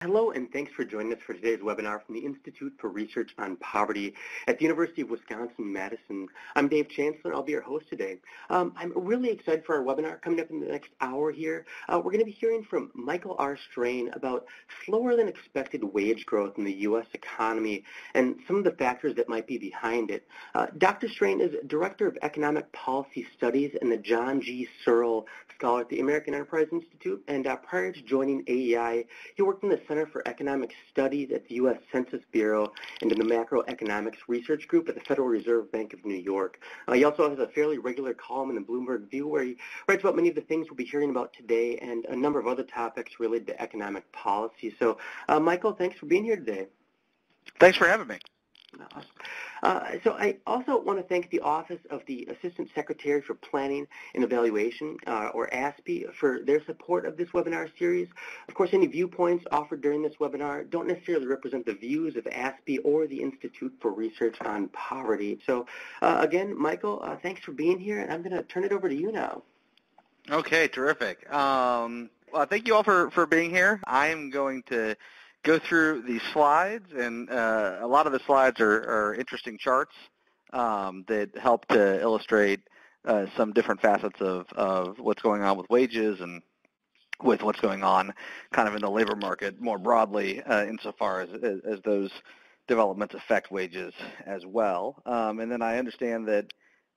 Hello, and thanks for joining us for today's webinar from the Institute for Research on Poverty at the University of Wisconsin-Madison. I'm Dave Chancellor. I'll be your host today. I'm really excited for our webinar coming up in the next hour here. We're going to be hearing from Michael R. Strain about slower than expected wage growth in the U.S. economy and some of the factors that might be behind it. Dr. Strain is Director of Economic Policy Studies and the John G. Searle Scholar at the American Enterprise Institute, and prior to joining AEI, he worked in the Center for Economic Studies at the U.S. Census Bureau and in the Macroeconomics Research Group at the Federal Reserve Bank of New York. He also has a fairly regular column in the Bloomberg View where he writes about many of the things we'll be hearing about today and a number of other topics related to economic policy. So, Michael, thanks for being here today. Thanks for having me. So I also want to thank the Office of the Assistant Secretary for Planning and Evaluation, or ASPE, for their support of this webinar series. Of course, any viewpoints offered during this webinar don't necessarily represent the views of ASPE or the Institute for Research on Poverty. So again, Michael, thanks for being here, and I'm going to turn it over to you now. Okay, terrific. Well, thank you all for being here. I am going to go through the slides, and a lot of the slides are interesting charts that help to illustrate some different facets of what's going on with wages and with what's going on kind of in the labor market more broadly insofar as those developments affect wages as well. And then I understand that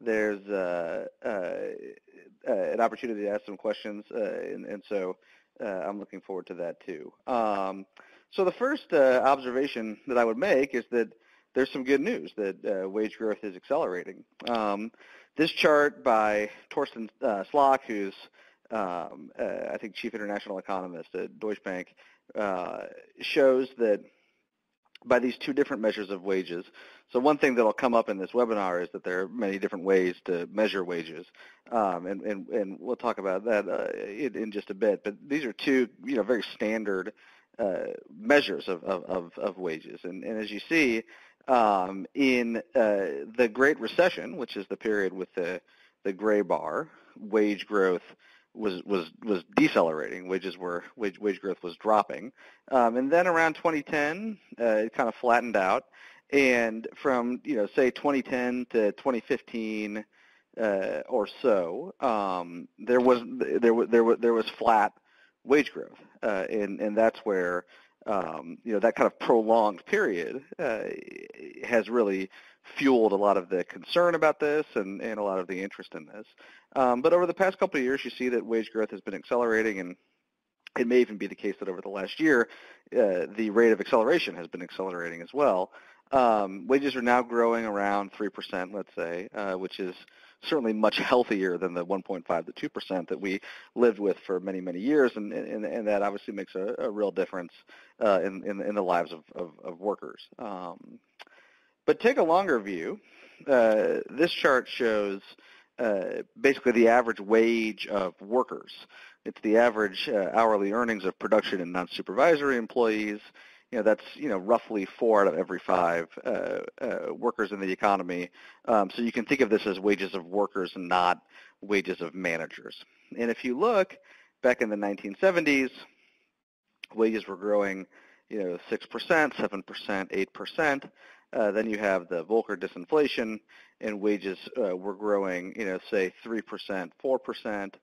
there's an opportunity to ask some questions, and so I'm looking forward to that too. So the first observation that I would make is that there's some good news that wage growth is accelerating. This chart by Torsten Slok, who's I think chief international economist at Deutsche Bank, shows that by these two different measures of wages. So one thing that will come up in this webinar is that there are many different ways to measure wages, and we'll talk about that in just a bit. But these are two, very standard measures of wages, and as you see, in the Great Recession, which is the period with the gray bar, wage growth was decelerating. Wage growth was dropping, and then around 2010, it kind of flattened out, and from say 2010 to 2015 or so, there was flat wage growth, and that's where that kind of prolonged period has really fueled a lot of the concern about this and a lot of the interest in this. But over the past couple of years, you see that wage growth has been accelerating, and it may even be the case that over the last year, the rate of acceleration has been accelerating as well. Wages are now growing around 3%, let's say, which is certainly much healthier than the 1.5 to 2% that we lived with for many, many years, and that obviously makes a real difference in the lives of workers. But take a longer view. This chart shows basically the average wage of workers. It's the average hourly earnings of production and non-supervisory employees. That's roughly 4 out of every 5 workers in the economy. So you can think of this as wages of workers and not wages of managers. And if you look back in the 1970s, wages were growing 6%, 7%, 8%. Then you have the Volcker disinflation, and wages were growing, say 3%, 4%.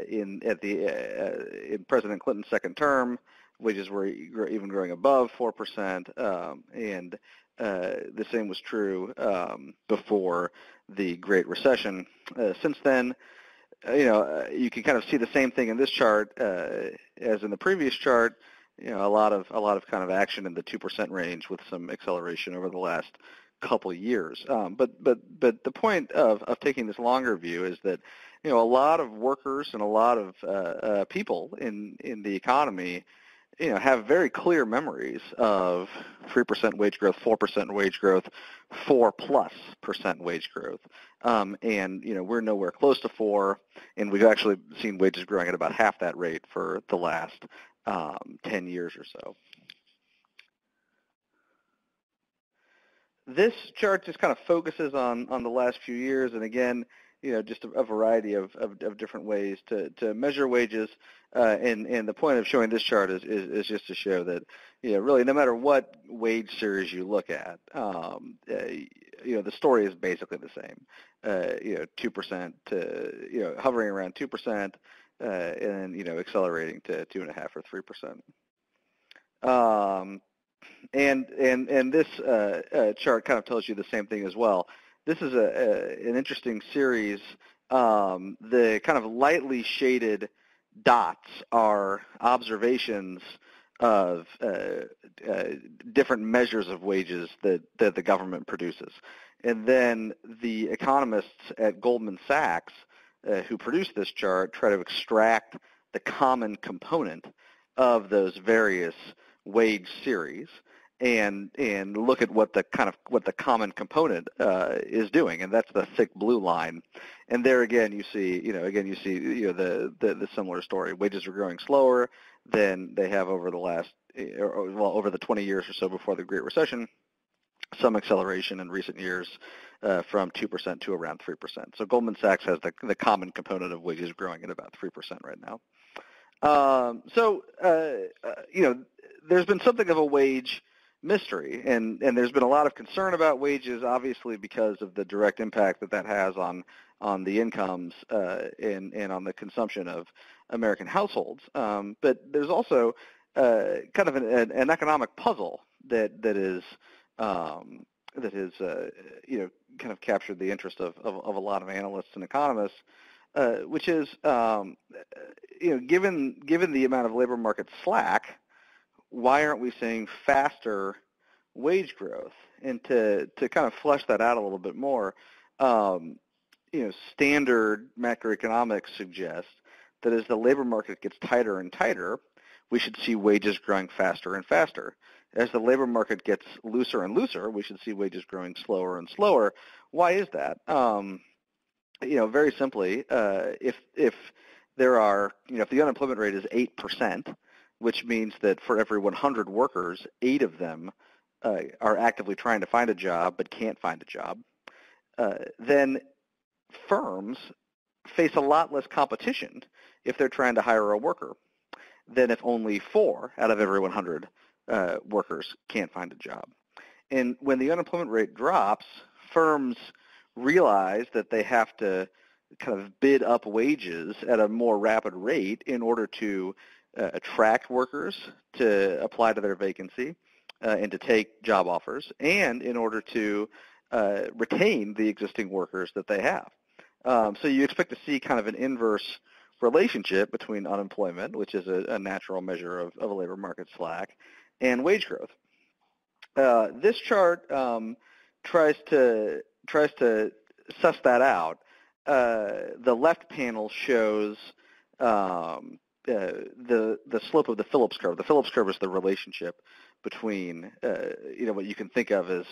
In President Clinton's second term, wages were even growing above 4%, and the same was true before the Great Recession. Since then, you can kind of see the same thing in this chart as in the previous chart. A lot of kind of action in the 2% range with some acceleration over the last couple of years. But the point of taking this longer view is that a lot of workers and a lot of people in the economy have very clear memories of 3% wage growth, 4% wage growth, 4+% wage growth, and we're nowhere close to 4, and we've actually seen wages growing at about half that rate for the last 10 years or so. This chart just kind of focuses on the last few years, and again, just a variety of different ways to measure wages. And the point of showing this chart is just to show that, really no matter what wage series you look at, the story is basically the same. 2% to, hovering around 2%, and then, accelerating to 2.5 or 3%. And this chart kind of tells you the same thing as well. This is an interesting series. The kind of lightly shaded dots are observations of different measures of wages that the government produces. And then the economists at Goldman Sachs who produced this chart try to extract the common component of those various wage series and look at what the common component is doing, and that's the thick blue line. And there again you see the similar story. Wages are growing slower than they have over the last over the 20 years or so before the Great Recession. Some acceleration in recent years from 2% to around 3%. So Goldman Sachs has the common component of wages growing at about 3% right now. There's been something of a wage mystery, and there's been a lot of concern about wages, obviously because of the direct impact that has on the incomes and on the consumption of American households. But there's also kind of an economic puzzle that has kind of captured the interest of a lot of analysts and economists, which is given the amount of labor market slack, why aren't we seeing faster wage growth? And to kind of flesh that out a little bit more, standard macroeconomics suggests that as the labor market gets tighter and tighter, we should see wages growing faster and faster. As the labor market gets looser and looser, we should see wages growing slower and slower. Why is that? Very simply, if there are, if the unemployment rate is 8%, which means that for every 100 workers, 8 of them are actively trying to find a job but can't find a job, then firms face a lot less competition if they're trying to hire a worker than if only 4 out of every 100 workers can't find a job. And when the unemployment rate drops, firms realize that they have to kind of bid up wages at a more rapid rate in order to attract workers to apply to their vacancy and to take job offers, and in order to retain the existing workers that they have. So you expect to see kind of an inverse relationship between unemployment, which is a natural measure of a labor market slack, and wage growth. This chart tries to suss that out. The left panel shows the slope of the Phillips curve. The Phillips curve is the relationship between what you can think of as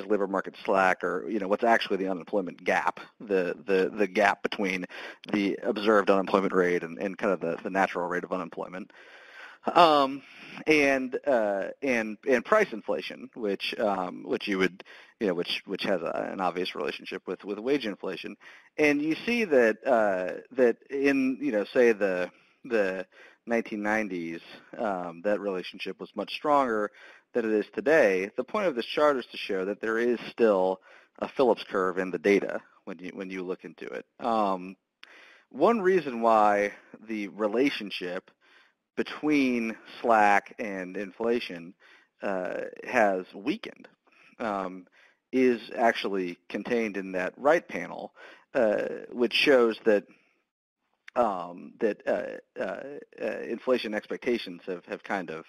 labor market slack, or what's actually the unemployment gap, the gap between the observed unemployment rate and kind of the natural rate of unemployment, and price inflation, which you would which has an obvious relationship with wage inflation. And you see that in say the 1990s, that relationship was much stronger than it is today. The point of this chart is to show that there is still a Phillips curve in the data when you look into it. One reason why the relationship between slack and inflation has weakened is actually contained in that right panel, which shows that inflation expectations have kind of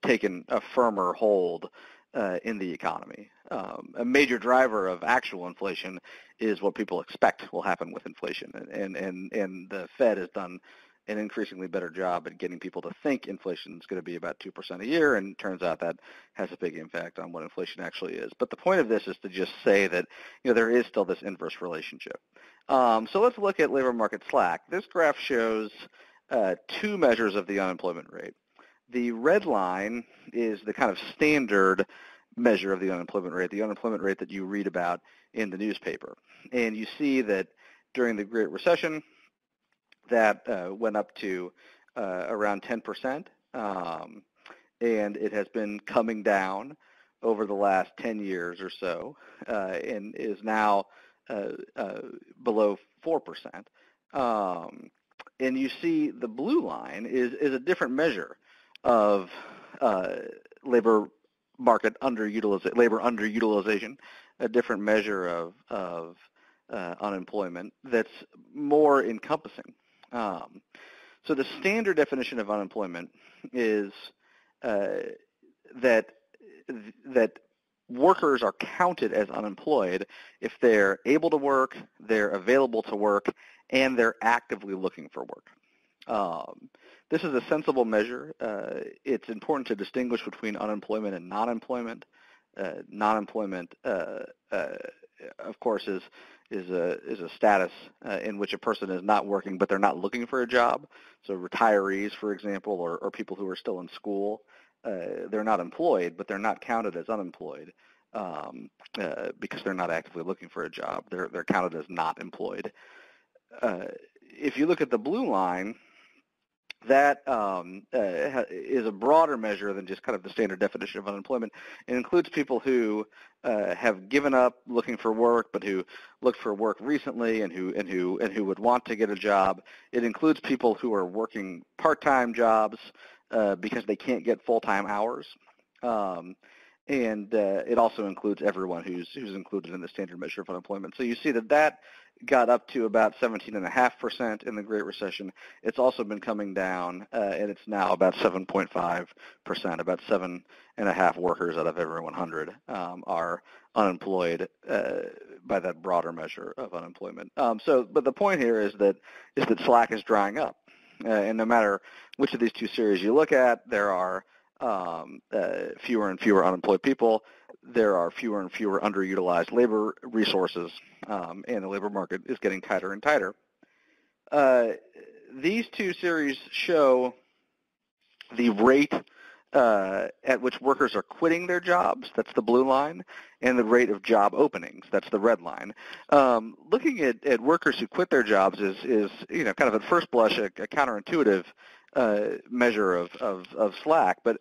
taken a firmer hold in the economy. A major driver of actual inflation is what people expect will happen with inflation, and the Fed has done an increasingly better job at getting people to think inflation is going to be about 2% a year, and it turns out that has a big impact on what inflation actually is. But the point of this is to just say that there is still this inverse relationship. So let's look at labor market slack. This graph shows 2 measures of the unemployment rate. The red line is the kind of standard measure of the unemployment rate that you read about in the newspaper. And you see that during the Great Recession, that went up to around 10%, and it has been coming down over the last 10 years or so, and is now below 4%. And you see the blue line is a different measure of labor market underutilization, a different measure of unemployment that's more encompassing. So the standard definition of unemployment is that workers are counted as unemployed if they're able to work, they're available to work, and they're actively looking for work. This is a sensible measure. It's important to distinguish between unemployment and non-employment. Non-employment, of course, is a status in which a person is not working, but they're not looking for a job. So retirees, for example, or people who are still in school, they're not employed, but they're not counted as unemployed because they're not actively looking for a job. They're counted as not employed. If you look at the blue line, that is a broader measure than just kind of the standard definition of unemployment. It includes people who have given up looking for work, but who looked for work recently and who would want to get a job. It includes people who are working part-time jobs because they can't get full-time hours. And it also includes everyone who's included in the standard measure of unemployment. So you see that got up to about 17.5% in the Great Recession. It's also been coming down, and it's now about 7.5%. About 7.5 workers out of every 100 are unemployed by that broader measure of unemployment. But the point here is that slack is drying up, and no matter which of these two series you look at, there are fewer and fewer unemployed people. There are fewer and fewer underutilized labor resources, and the labor market is getting tighter and tighter. These two series show the rate at which workers are quitting their jobs, that's the blue line, and the rate of job openings, that's the red line. Looking at workers who quit their jobs is kind of at first blush a counterintuitive measure of slack, but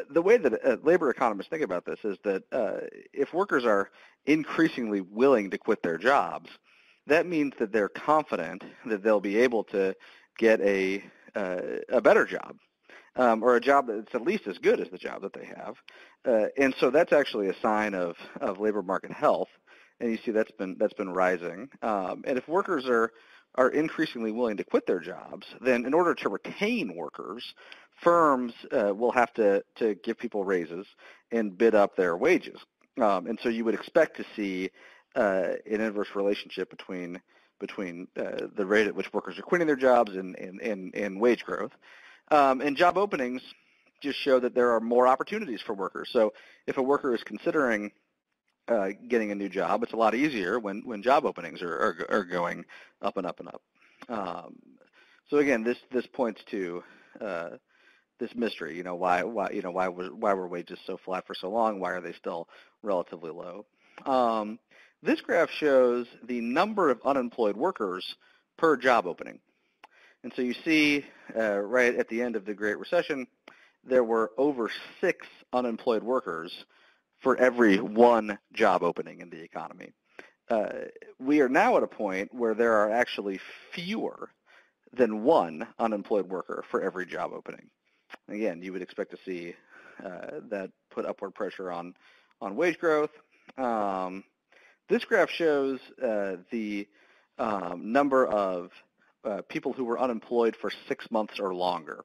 the way that labor economists think about this is that if workers are increasingly willing to quit their jobs, that means that they're confident that they'll be able to get a better job, or a job that's at least as good as the job that they have. And so that's actually a sign of labor market health, and you see that's been rising. And if workers are increasingly willing to quit their jobs, then in order to retain workers, firms will have to give people raises and bid up their wages. And so you would expect to see an inverse relationship between the rate at which workers are quitting their jobs and wage growth. And job openings just show that there are more opportunities for workers. So if a worker is considering getting a new job, it's a lot easier when job openings are going up and up and up. So again, this points to this mystery. Why were wages so flat for so long? Why are they still relatively low? This graph shows the number of unemployed workers per job opening. And so you see right at the end of the Great Recession, there were over 6 unemployed workers for every 1 job opening in the economy. We are now at a point where there are actually fewer than 1 unemployed worker for every job opening. Again, you would expect to see that put upward pressure on wage growth. This graph shows the number of people who were unemployed for 6 months or longer.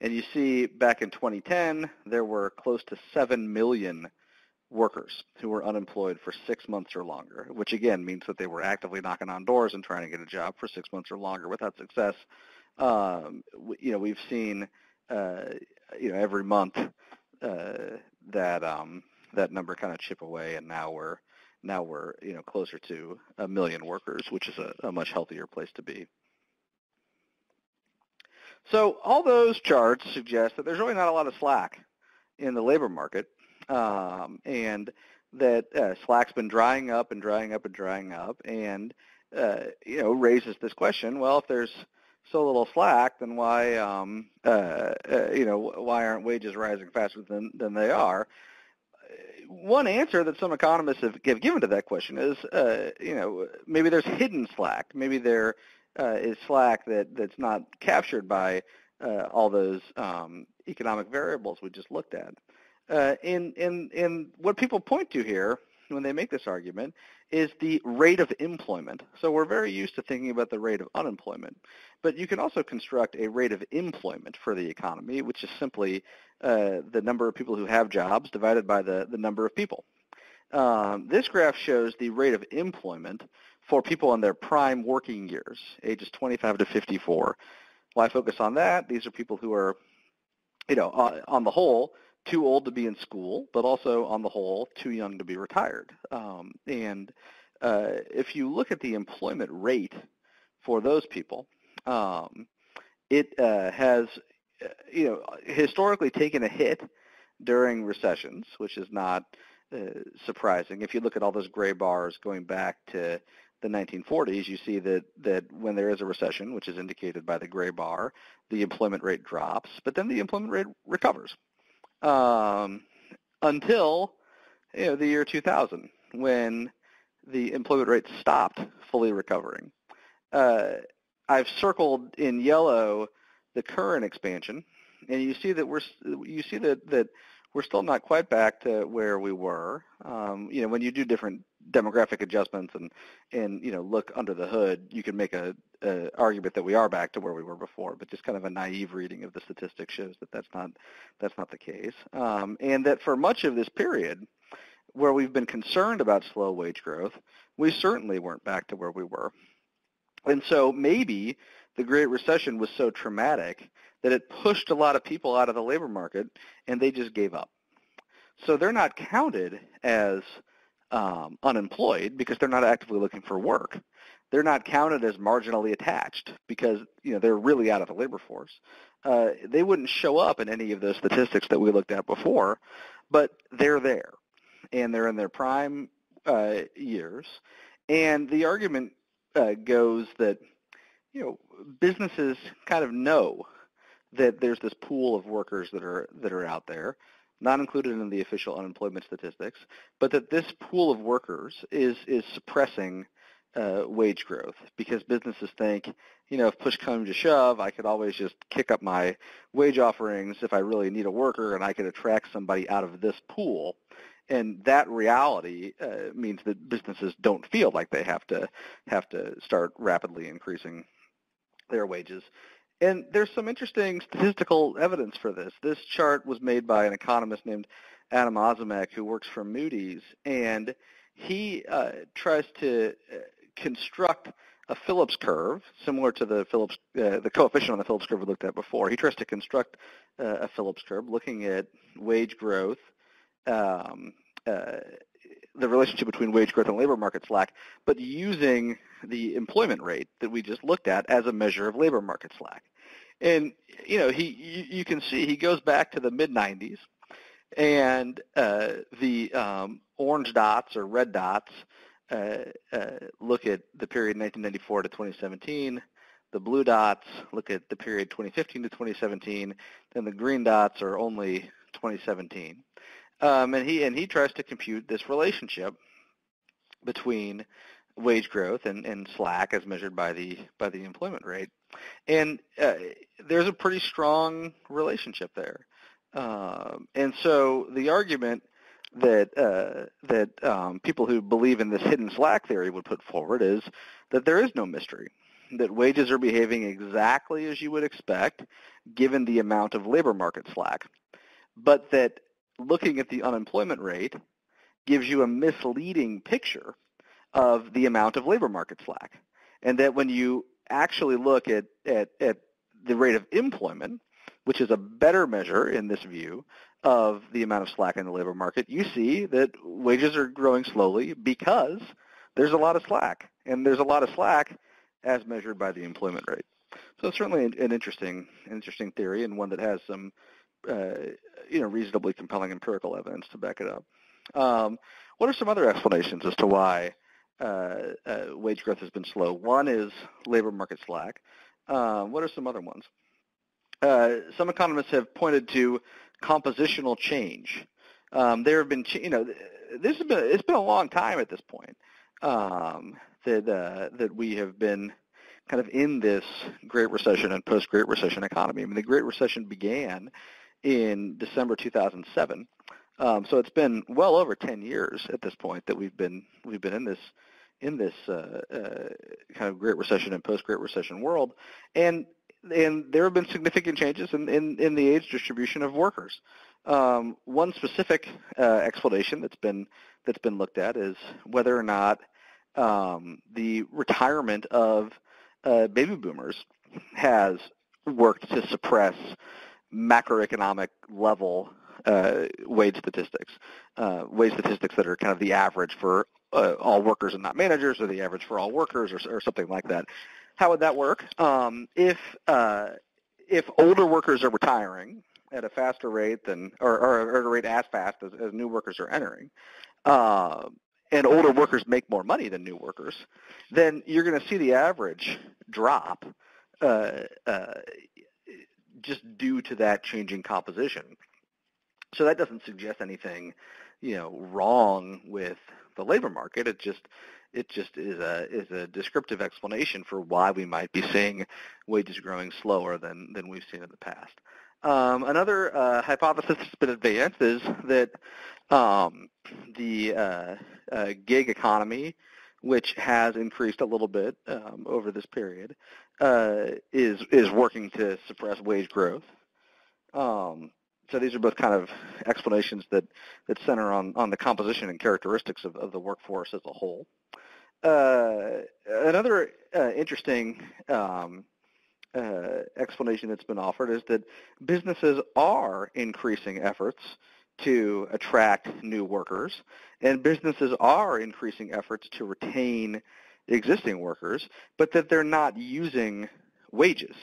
And you see back in 2010, there were close to 7 million workers who were unemployed for 6 months or longer, which again means that they were actively knocking on doors and trying to get a job for 6 months or longer without success. We've seen every month that number kind of chip away, and now we're closer to 1 million workers, which is a much healthier place to be. So all those charts suggest that there's really not a lot of slack in the labor market. and that slack's been drying up and drying up and drying up, and raises this question. Well, if there's so little slack, then why why aren't wages rising faster than they are? One answer that some economists have given to that question is, maybe there's hidden slack. Maybe there is slack that's not captured by all those economic variables we just looked at. And what people point to here when they make this argument is the rate of employment. So we're very used to thinking about the rate of unemployment, but you can also construct a rate of employment for the economy, which is simply the number of people who have jobs divided by the number of people. This graph shows the rate of employment for people in their prime working years, ages 25 to 54. Why focus on that? These are people who are, on the whole, too old to be in school, but also on the whole, too young to be retired. And if you look at the employment rate for those people, it has, historically taken a hit during recessions, which is not surprising. If you look at all those gray bars going back to the 1940s, you see that when there is a recession, which is indicated by the gray bar, the employment rate drops, but then the employment rate recovers. Until the year 2000, when the employment rate stopped fully recovering. I've circled in yellow the current expansion, and you see that we're still not quite back to where we were. When you do different demographic adjustments and look under the hood, you can make a argument that we are back to where we were before, but just kind of a naive reading of the statistics shows that that's not the case, and that for much of this period where we've been concerned about slow wage growth, we certainly weren't back to where we were. And so maybe the Great Recession was so traumatic that it pushed a lot of people out of the labor market and they just gave up. So they're not counted as unemployed because they're not actively looking for work. They're not counted as marginally attached because they're really out of the labor force. They wouldn't show up in any of those statistics that we looked at before, but they're there, and they're in their prime years. And the argument goes that businesses kind of know that there's this pool of workers that are out there, not included in the official unemployment statistics, but that this pool of workers is suppressing wage growth because businesses think, if push comes to shove, I could always just kick up my wage offerings if I really need a worker, and I could attract somebody out of this pool. And that reality means that businesses don't feel like they have to start rapidly increasing their wages. And there's some interesting statistical evidence for this. This chart was made by an economist named Adam Ozimek, who works for Moody's, and he tries to construct a Phillips curve similar to the coefficient on the Phillips curve we looked at before. He tries to construct a Phillips curve looking at wage growth, the relationship between wage growth and labor market slack, but using the employment rate that we just looked at as a measure of labor market slack. And you can see he goes back to the mid-90s, and the orange dots or red dots look at the period 1994 to 2017. The blue dots look at the period 2015 to 2017, and the green dots are only 2017. And he tries to compute this relationship between wage growth and slack as measured by the employment rate, and there's a pretty strong relationship there. And so the argument that people who believe in this hidden slack theory would put forward is that there is no mystery, that wages are behaving exactly as you would expect given the amount of labor market slack, but that looking at the unemployment rate gives you a misleading picture of the amount of labor market slack, and that when you actually look at the rate of employment, which is a better measure in this view of the amount of slack in the labor market, you see that wages are growing slowly because there's a lot of slack, and there's a lot of slack as measured by the employment rate. So it's certainly an interesting theory, and one that has some reasonably compelling empirical evidence to back it up. What are some other explanations as to why wage growth has been slow? One is labor market slack. What are some other ones? Some economists have pointed to compositional change. There have been, it's been a long time at this point that we have been kind of in this Great Recession and post-Great Recession economy. I mean, the Great Recession began in December 2007, so it's been well over 10 years at this point that we've been in this kind of Great Recession and post-Great Recession world, and there have been significant changes in the age distribution of workers. One specific explanation that's been looked at is whether or not the retirement of baby boomers has worked to suppress macroeconomic level wage statistics that are kind of the average for all workers and not managers, or the average for all workers, or something like that. How would that work? If older workers are retiring at a faster rate than, or at a rate as fast as new workers are entering, and older workers make more money than new workers, then you're going to see the average drop just due to that changing composition. So that doesn't suggest anything, wrong with the labor market. It just is a descriptive explanation for why we might be seeing wages growing slower than we've seen in the past. Another hypothesis that's been advanced is that the gig economy, which has increased a little bit over this period, is working to suppress wage growth. So these are both kind of explanations that center on the composition and characteristics of the workforce as a whole. Another interesting explanation that's been offered is that businesses are increasing efforts to attract new workers, and businesses are increasing efforts to retain existing workers, but that they're not using wages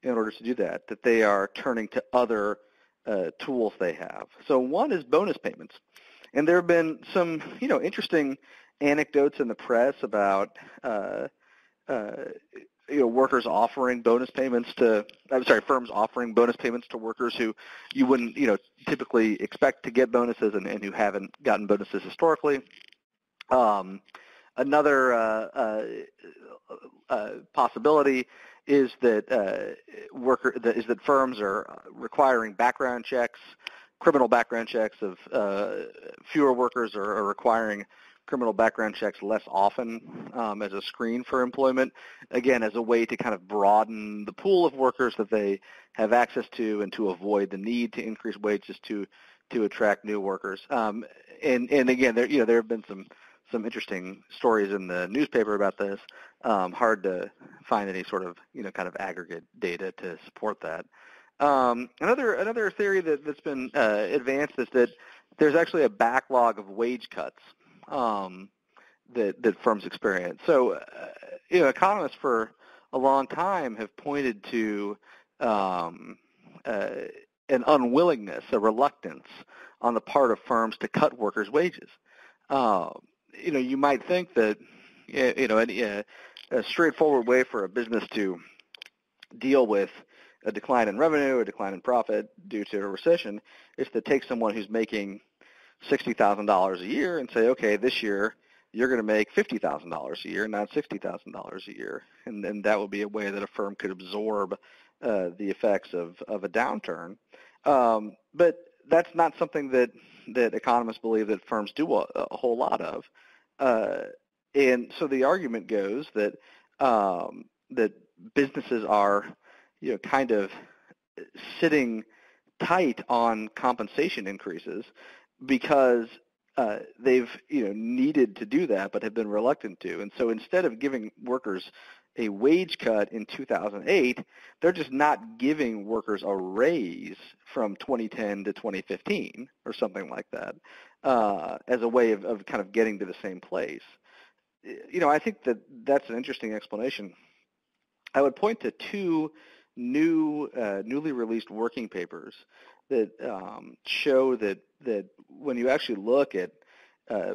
in order to do that, that they are turning to other tools they have. So one is bonus payments. And there have been some, interesting anecdotes in the press about workers offering bonus payments firms offering bonus payments to workers who you wouldn't, typically expect to get bonuses and who haven't gotten bonuses historically. Another possibility is that firms are requiring background checks, criminal background checks of fewer workers, are requiring criminal background checks less often as a screen for employment, again, as a way to kind of broaden the pool of workers that they have access to and to avoid the need to increase wages to attract new workers. And again, there have been some interesting stories in the newspaper about this. Hard to find any sort of kind of aggregate data to support that. Another theory that's been advanced is that there's actually a backlog of wage cuts that firms experience. So, economists for a long time have pointed to an unwillingness, a reluctance on the part of firms to cut workers' wages. You might think that a straightforward way for a business to deal with a decline in revenue, a decline in profit due to a recession is to take someone who's making $60,000 a year and say, okay, this year you're going to make $50,000 a year, not $60,000 a year. And then that would be a way that a firm could absorb the effects of a downturn. But that's not something that economists believe that firms do a whole lot of. And so the argument goes that that businesses are kind of sitting tight on compensation increases because they've needed to do that but have been reluctant to. And so instead of giving workers a wage cut in 2008, they're just not giving workers a raise from 2010 to 2015 or something like that as a way of kind of getting to the same place. I think that's an interesting explanation. I would point to two newly released working papers that show that when you actually look at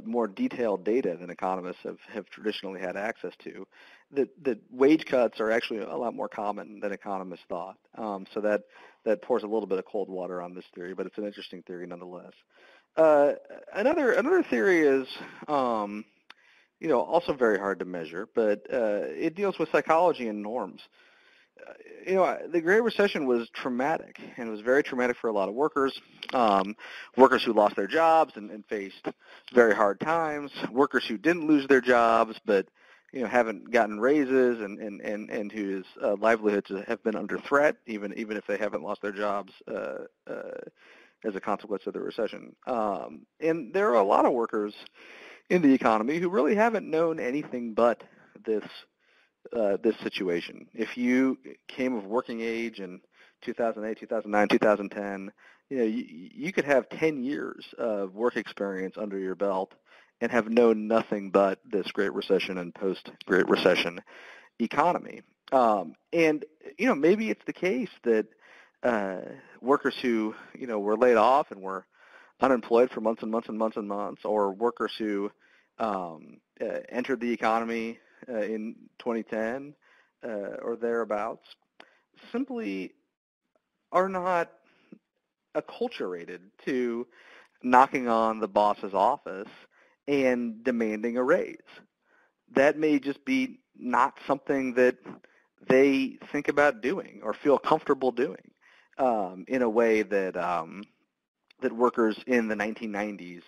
more detailed data than economists have traditionally had access to, that wage cuts are actually a lot more common than economists thought. So that pours a little bit of cold water on this theory, but it's an interesting theory nonetheless. Another theory is also very hard to measure, but it deals with psychology and norms. The Great Recession was traumatic, and it was very traumatic for a lot of workers, workers who lost their jobs and faced very hard times, workers who didn't lose their jobs but haven't gotten raises and whose livelihoods have been under threat, even if they haven't lost their jobs as a consequence of the recession. And there are a lot of workers in the economy who really haven't known anything but this situation. If you came of working age in 2008, 2009, 2010, you could have 10 years of work experience under your belt and have known nothing but this Great Recession and post-Great Recession economy. And maybe it's the case that workers who were laid off and were unemployed for months and months and months and months, or workers who entered the economy in 2010 or thereabouts, simply are not acculturated to knocking on the boss's office and demanding a raise. That may just be not something that they think about doing or feel comfortable doing in a way that that workers in the 1990s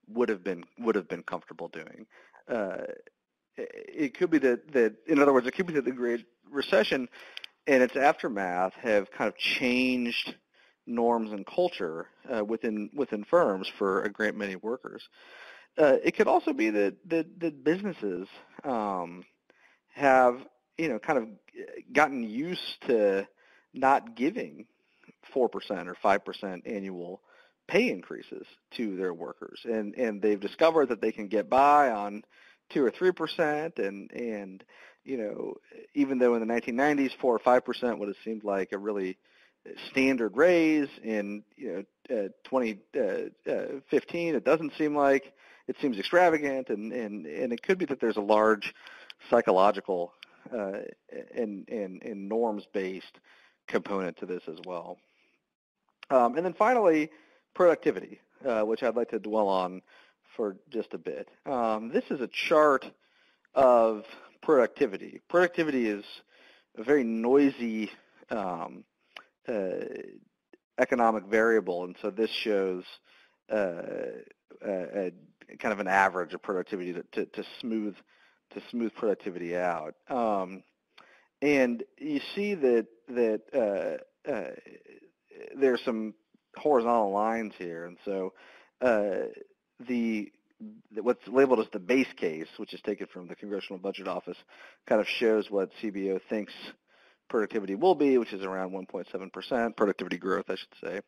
would have been comfortable doing. It could be that in other words, it could be that the Great Recession and its aftermath have kind of changed norms and culture within firms for a great many workers. It could also be that businesses have kind of gotten used to not giving 4% or 5% annual pay increases to their workers, and they've discovered that they can get by on 2 or 3%, and even though in the 1990s 4 or 5% would have seemed like a really standard raise, in 2015 it doesn't seem like, it seems extravagant, and it could be that there's a large psychological and norms-based component to this as well. And then finally, productivity, which I'd like to dwell on for just a bit. This is a chart of productivity. Productivity is a very noisy economic variable, and so this shows a kind of an average of productivity to smooth productivity out. And you see that there's some horizontal lines here, and so what's labeled as the base case, which is taken from the Congressional Budget Office, kind of shows what CBO thinks productivity will be, which is around 1.7%, productivity growth, I should say.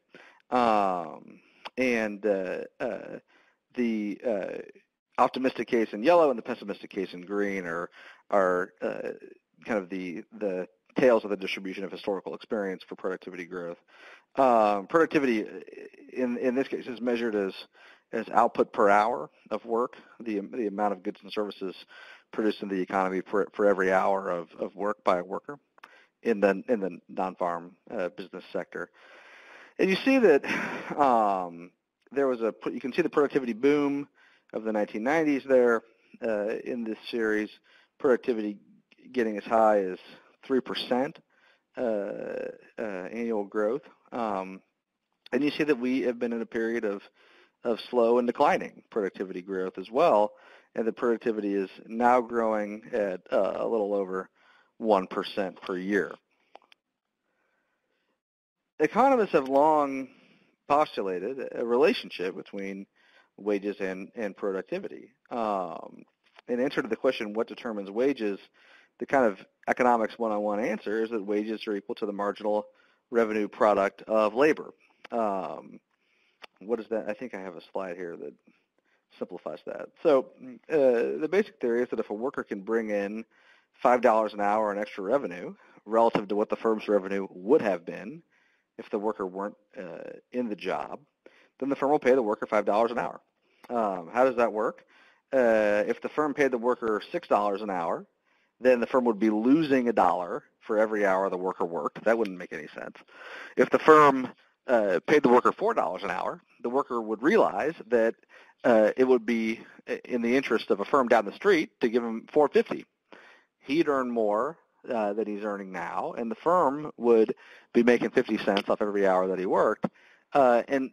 And the optimistic case in yellow and the pessimistic case in green are kind of the tails of the distribution of historical experience for productivity growth. Productivity in this case is measured as output per hour of work, the amount of goods and services produced in the economy for every hour of work by a worker in the non-farm business sector. And you see that you can see the productivity boom of the 1990s there in this series, productivity getting as high as 3% annual growth. And you see that we have been in a period of slow and declining productivity growth as well, and the productivity is now growing at a little over 1% per year. Economists have long postulated a relationship between wages and productivity. In answer to the question, what determines wages, the kind of economics one-on-one answer is that wages are equal to the marginal revenue product of labor. What is that? I think I have a slide here that simplifies that. So the basic theory is that if a worker can bring in $5 an hour in extra revenue relative to what the firm's revenue would have been if the worker weren't in the job, then the firm will pay the worker $5 an hour. How does that work? If the firm paid the worker $6 an hour, then the firm would be losing $1 for every hour the worker worked. That wouldn't make any sense. If the firm paid the worker $4 an hour, the worker would realize that it would be in the interest of a firm down the street to give him $4.50. He'd earn more than he's earning now, and the firm would be making 50 cents off every hour that he worked. And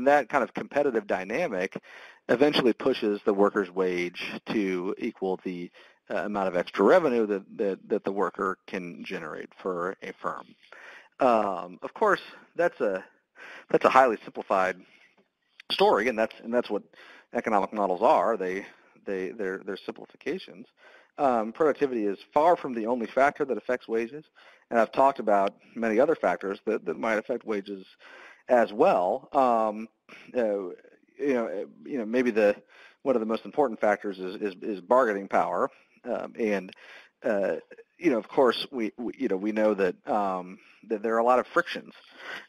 that kind of competitive dynamic eventually pushes the worker's wage to equal the amount of extra revenue that the worker can generate for a firm. Of course, that's a highly simplified story, and that's what economic models are. They're simplifications. Productivity is far from the only factor that affects wages, and I've talked about many other factors that might affect wages as well. Maybe one of the most important factors is bargaining power, and of course we know that that there are a lot of frictions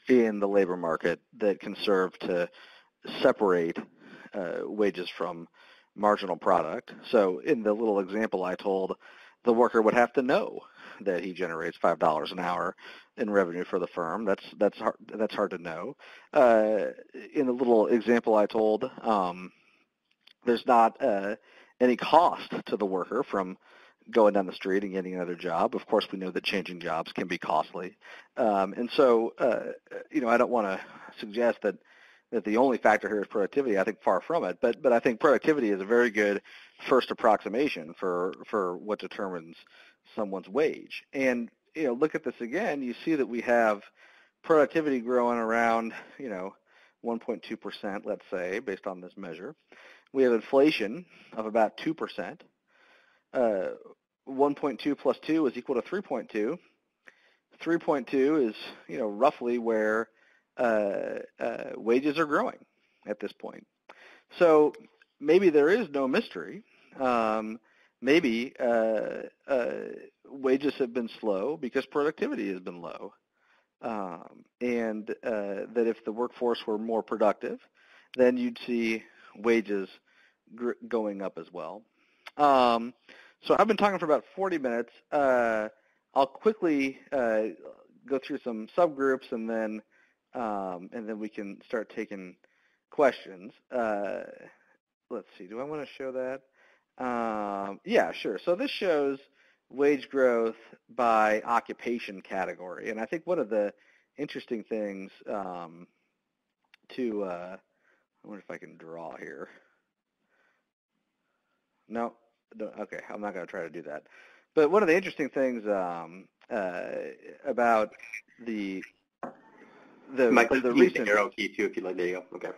in the labor market that can serve to separate wages from marginal product. So in the little example I told, the worker would have to know that he generates $5 an hour in revenue for the firm. That's hard to know. In the little example I told, there's not any cost to the worker from going down the street and getting another job. Of course, we know that changing jobs can be costly, and so I don't want to suggest that the only factor here is productivity. I think far from it, but I think productivity is a very good first approximation for what determines someone's wage. And look at this again. You see that we have productivity growing around 1.2%, let's say, based on this measure. We have inflation of about 2%. 1.2 plus 2 is equal to 3.2. 3.2 is roughly where wages are growing at this point. So maybe there is no mystery. Maybe wages have been slow because productivity has been low, and that if the workforce were more productive, then you'd see wages going up as well. So I've been talking for about 40 minutes. I'll quickly go through some subgroups, and then we can start taking questions. Let's see. Do I want to show that? Yeah, sure. So this shows wage growth by occupation category, and I think one of the interesting things I wonder if I can draw here. No, okay, I'm not going to try to do that. But one of the interesting things about the Mike, the recent arrow key too, if you'd like. There you go. Okay.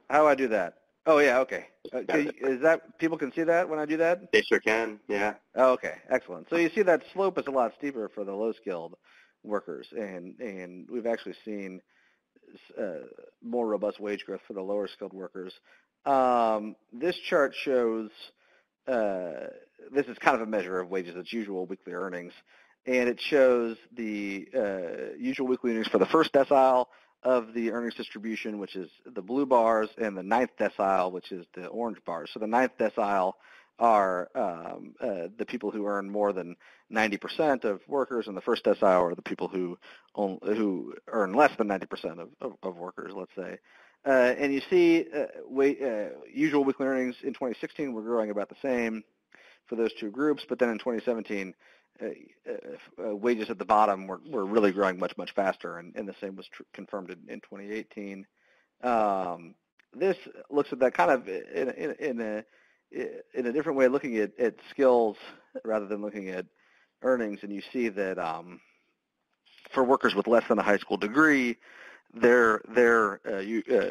How do I do that? Oh yeah, okay. Is that people can see that when I do that? They sure can. Yeah. Oh, okay, excellent. So you see that slope is a lot steeper for the low-skilled workers, and we've actually seen more robust wage growth for the lower-skilled workers. This chart shows this is kind of a measure of wages. It's usual weekly earnings, and it shows the usual weekly earnings for the first decile of the earnings distribution, which is the blue bars, and the ninth decile, which is the orange bars. So the ninth decile are the people who earn more than 90% of workers, and the first decile are the people who earn less than 90% of workers, let's say. And you see usual weekly earnings in 2016 were growing about the same for those two groups, but then in 2017, wages at the bottom were really growing much, much faster, and the same was confirmed in 2018. This looks at that kind of in a different way, looking at skills rather than looking at earnings, and you see that for workers with less than a high school degree, their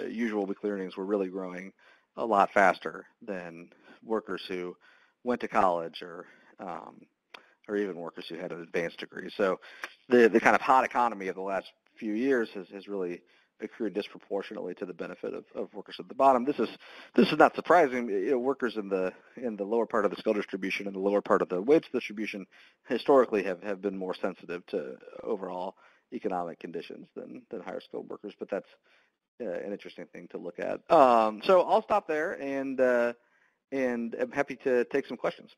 usual weekly earnings were really growing a lot faster than workers who went to college or even workers who had an advanced degree. So the kind of hot economy of the last few years has really accrue disproportionately to the benefit of workers at the bottom. This is not surprising. Workers in the lower part of the skill distribution and the lower part of the wage distribution historically have been more sensitive to overall economic conditions than higher skilled workers, but that's an interesting thing to look at. So I'll stop there and I'm happy to take some questions.